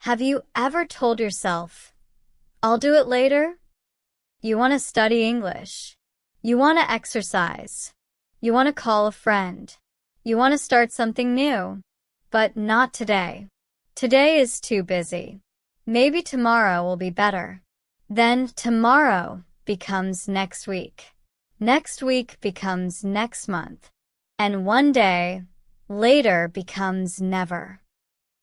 Have you ever told yourself, I'll do it later? You want to study English. You want to exercise. You want to call a friend. You want to start something new. But not today. Today is too busy. Maybe tomorrow will be better. Then tomorrow becomes next week. Next week becomes next month. And one day later becomes never.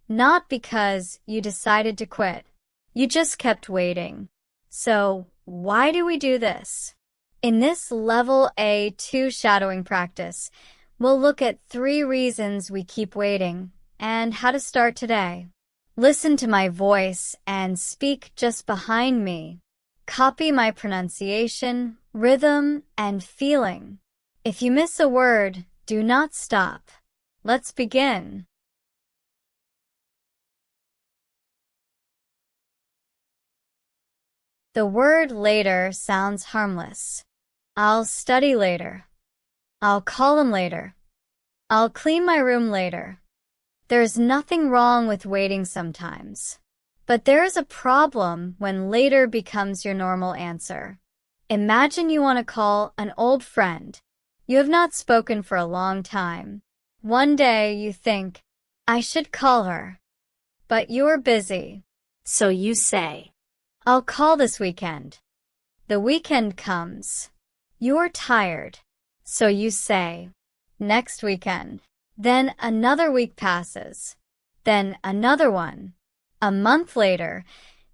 Not because you decided to quit. You just kept waiting. So why do we do this? In this Level A2 shadowing practice, we'll look at 3 reasons we keep waiting and how to start today. Listen to my voice and speak just behind me. Copy my pronunciation, rhythm, and feeling. If you miss a word, do not stop. Let's begin. The word later sounds harmless. I'll study later. I'll call him later. I'll clean my room later. There's nothing wrong with waiting sometimes. But there is a problem when later becomes your normal answer. Imagine you want to call an old friend. You have not spoken for a long time. One day you think, I should call her. But you're busy. So you say, I'll call this weekend. The weekend comes. You're tired. So you say, next weekend. Then another week passes. Then another one. A month later,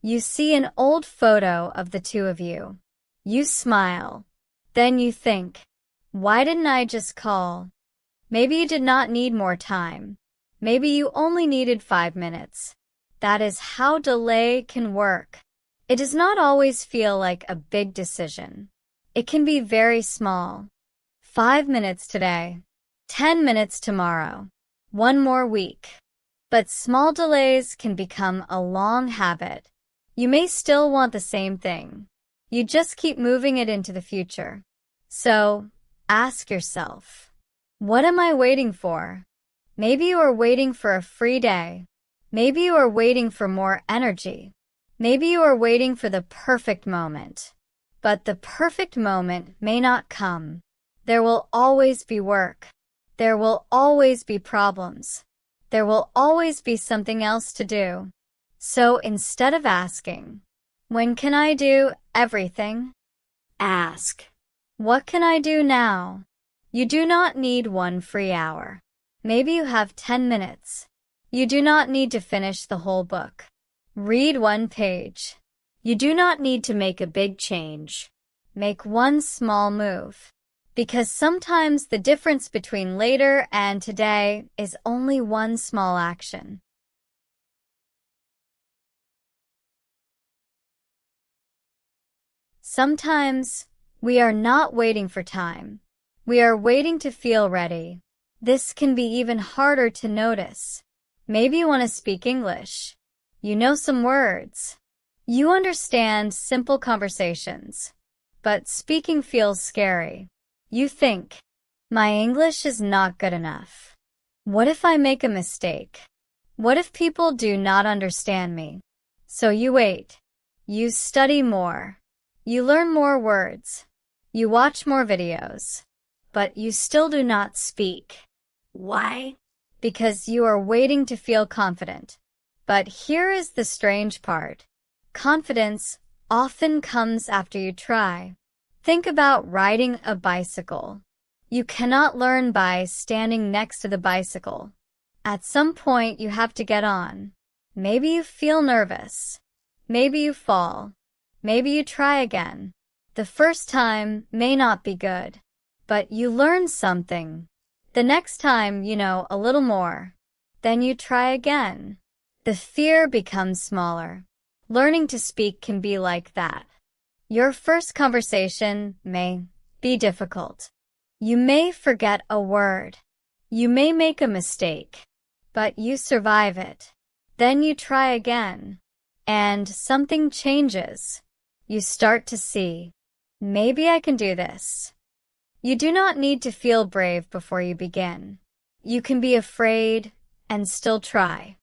you see an old photo of the two of you. You smile. Then you think, why didn't I just call? Maybe you did not need more time. Maybe you only needed 5 minutes. That is how delay can work. It does not always feel like a big decision. It can be very small. 5 minutes today. 10 minutes tomorrow. 1 more week. But small delays can become a long habit. You may still want the same thing. You just keep moving it into the future. So, ask yourself, what am I waiting for? Maybe you are waiting for a free day. Maybe you are waiting for more energy. Maybe you are waiting for the perfect moment. But the perfect moment may not come. There will always be work. There will always be problems. There will always be something else to do. So instead of asking, when can I do everything? ask, What can I do now? You do not need 1 free hour. Maybe you have 10 minutes. You do not need to finish the whole book. Read 1 page. You do not need to make a big change. Make 1 small move. Because sometimes the difference between later and today is only 1 small action. Sometimes we are not waiting for time. We are waiting to feel ready. This can be even harder to notice. Maybe you want to speak English. You know some words. You understand simple conversations. But speaking feels scary. You think, my English is not good enough. What if I make a mistake? What if people do not understand me? So you wait. You study more. You learn more words. You watch more videos. But you still do not speak. why? Because you are waiting to feel confident. But here is the strange part. Confidence often comes after you try. Think about riding a bicycle. You cannot learn by standing next to the bicycle. At some point, you have to get on. Maybe you feel nervous. Maybe you fall. Maybe you try again. The first time may not be good, but you learn something. The next time, you know a little more. Then you try again. The fear becomes smaller. Learning to speak can be like that. Your first conversation may be difficult. You may forget a word. You may make a mistake, but you survive it. Then you try again, and something changes. You start to see, maybe I can do this. You do not need to feel brave before you begin. You can be afraid and still try.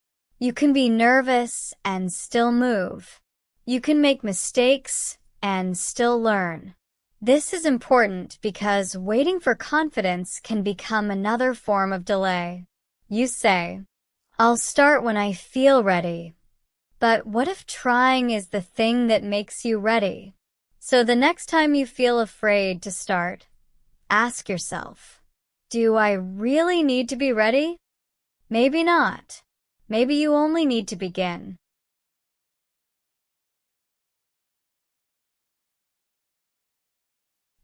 You can be nervous and still move. You can make mistakes and still learn. This is important because waiting for confidence can become another form of delay. You say, "I'll start when I feel ready." But what if trying is the thing that makes you ready? So the next time you feel afraid to start, ask yourself, do I really need to be ready? Maybe not. Maybe you only need to begin.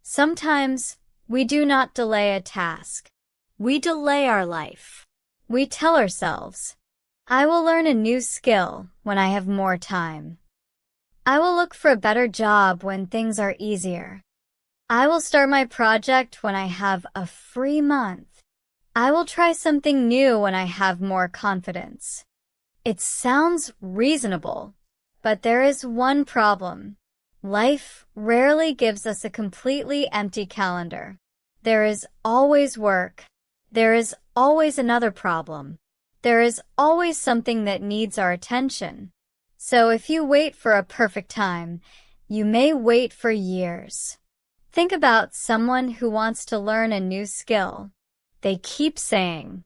Sometimes we do not delay a task. We delay our life. We tell ourselves, I will learn a new skill when I have more time. I will look for a better job when things are easier. I will start my project when I have a free month. I will try something new when I have more confidence. It sounds reasonable, but there is one problem. Life rarely gives us a completely empty calendar. There is always work. There is always another problem. There is always something that needs our attention. So if you wait for a perfect time, you may wait for years. Think about someone who wants to learn a new skill. They keep saying,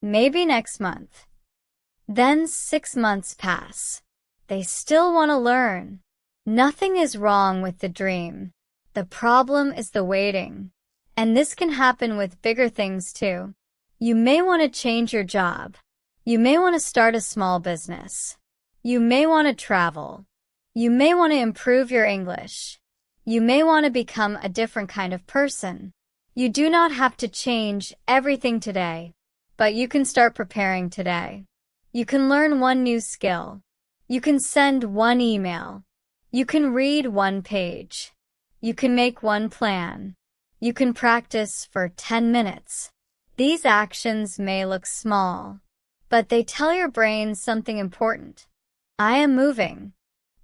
maybe next month. Then 6 months pass. They still want to learn. Nothing is wrong with the dream. The problem is the waiting. And this can happen with bigger things too. You may want to change your job. You may want to start a small business. You may want to travel. You may want to improve your English. You may want to become a different kind of person. You do not have to change everything today, but you can start preparing today. You can learn one new skill. You can send one email. You can read one page. You can make one plan. You can practice for 10 minutes. These actions may look small, but they tell your brain something important. I am moving.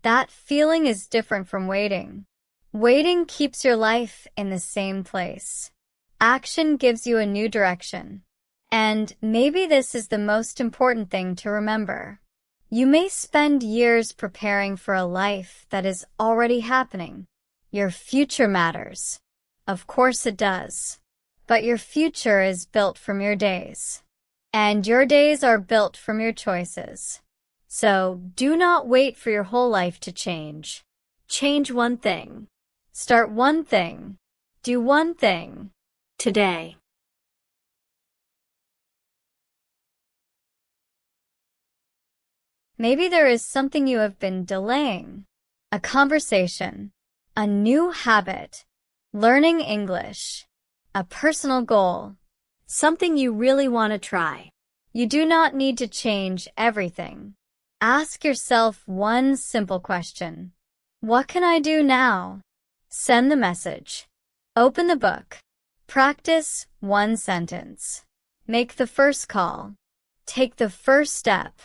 That feeling is different from waiting. Waiting keeps your life in the same place. Action gives you a new direction. And maybe this is the most important thing to remember. You may spend years preparing for a life that is already happening. Your future matters. Of course it does. But your future is built from your days. And your days are built from your choices. So do not wait for your whole life to change. Change one thing. Start one thing. Do one thing. Today. Maybe there is something you have been delaying. A conversation. A new habit. Learning English. A personal goal. Something you really want to try. You do not need to change everything. Ask yourself one simple question. What can I do now? Send the message. Open the book. Practice one sentence. Make the first call. Take the first step.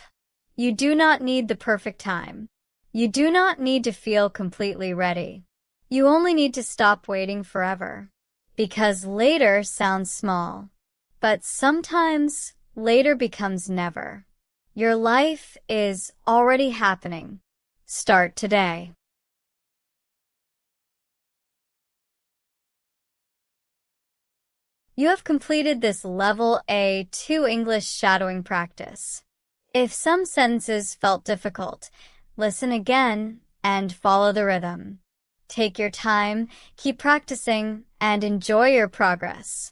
You do not need the perfect time. You do not need to feel completely ready. You only need to stop waiting forever. Because later sounds small. But sometimes later becomes never. Your life is already happening. Start today. You have completed this Level A2 English shadowing practice. If some sentences felt difficult, listen again and follow the rhythm. Take your time, keep practicing, and enjoy your progress.